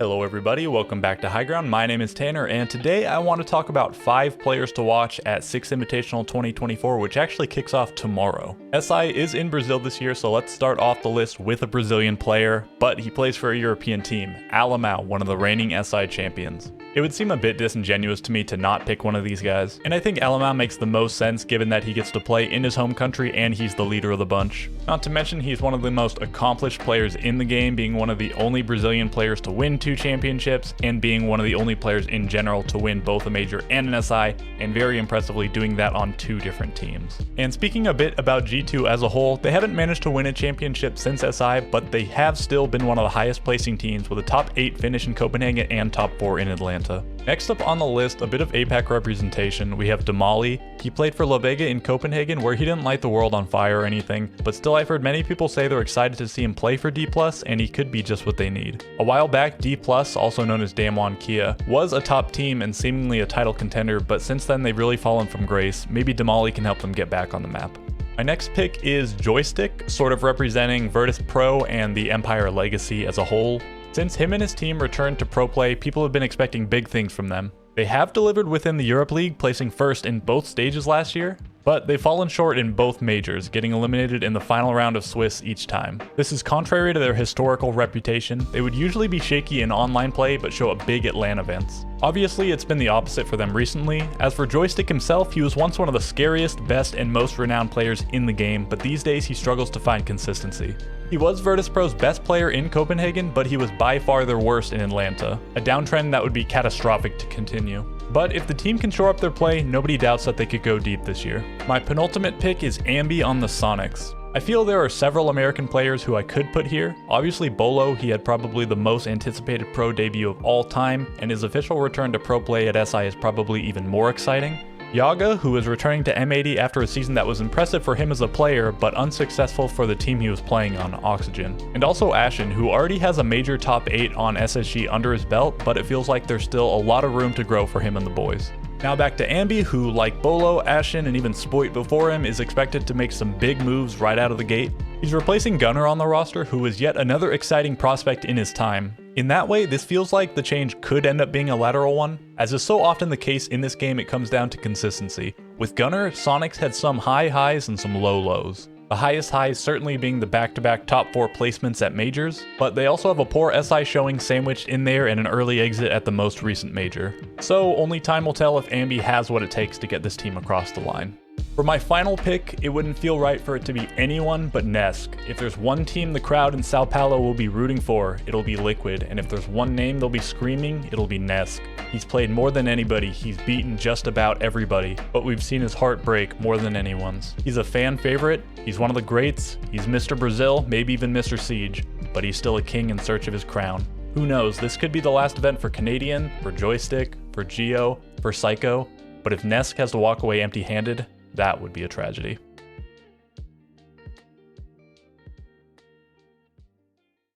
Hello everybody, welcome back to High Ground. My name is Tanner, and today I want to talk about 5 players to watch at 6 Invitational 2024, which actually kicks off tomorrow. SI is in Brazil this year, so let's start off the list with a Brazilian player, but he plays for a European team, Alim, one of the reigning SI champions. It would seem a bit disingenuous to me to not pick one of these guys, and I think Alim makes the most sense given that he gets to play in his home country and he's the leader of the bunch. Not to mention he's one of the most accomplished players in the game, being one of the only Brazilian players to win 2 championships and being one of the only players in general to win both a major and an SI, and very impressively doing that on 2 different teams. And speaking a bit about G2 as a whole, they haven't managed to win a championship since SI, but they have still been one of the highest placing teams with a top 8 finish in Copenhagen and top 4 in Atlanta. Next up on the list, a bit of APAC representation, we have Deali. He played for La Vega in Copenhagen, where he didn't light the world on fire or anything, but still I've heard many people say they're excited to see him play for D+, and he could be just what they need. A while back, D+, also known as Damwon Kia, was a top team and seemingly a title contender, but since then they've really fallen from grace. Maybe Deali can help them get back on the map. My next pick is Joystick, sort of representing Virtus Pro and the Empire Legacy as a whole. Since him and his team returned to pro play, people have been expecting big things from them. They have delivered within the Europe League, placing first in both stages last year, but they've fallen short in both majors, getting eliminated in the final round of Swiss each time. This is contrary to their historical reputation. They would usually be shaky in online play, but show up big at LAN events. Obviously, it's been the opposite for them recently. As for Joystick himself, he was once one of the scariest, best, and most renowned players in the game, but these days he struggles to find consistency. He was Virtus Pro's best player in Copenhagen, but he was by far their worst in Atlanta, a downtrend that would be catastrophic to continue. But if the team can shore up their play, nobody doubts that they could go deep this year. My penultimate pick is Ambi on the Sonics. I feel there are several American players who I could put here. Obviously Bolo, he had probably the most anticipated pro debut of all time, and his official return to pro play at SI is probably even more exciting. Yaga, who is returning to M80 after a season that was impressive for him as a player, but unsuccessful for the team he was playing on, Oxygen. And also Ashen, who already has a major top 8 on SSG under his belt, but it feels like there's still a lot of room to grow for him and the boys. Now back to Ambi, who, like Bolo, Ashen, and even Spoit before him, is expected to make some big moves right out of the gate. He's replacing Gunnar on the roster, who is yet another exciting prospect in his time. In that way, this feels like the change could end up being a lateral one. As is so often the case in this game, it comes down to consistency. With Gunnar, Sonics had some high highs and some low lows. The highest highs certainly being the back-to-back top 4 placements at majors, but they also have a poor SI showing sandwiched in there and an early exit at the most recent major. So only time will tell if Ambi has what it takes to get this team across the line. For my final pick, it wouldn't feel right for it to be anyone but Nesk. If there's one team the crowd in Sao Paulo will be rooting for, it'll be Liquid, and if there's one name they'll be screaming, it'll be Nesk. He's played more than anybody, he's beaten just about everybody, but we've seen his heart break more than anyone's. He's a fan favorite, he's one of the greats, he's Mr. Brazil, maybe even Mr. Siege, but he's still a king in search of his crown. Who knows, this could be the last event for Canadian, for Joystick, for Geo, for Psycho, but if Nesk has to walk away empty-handed, that would be a tragedy.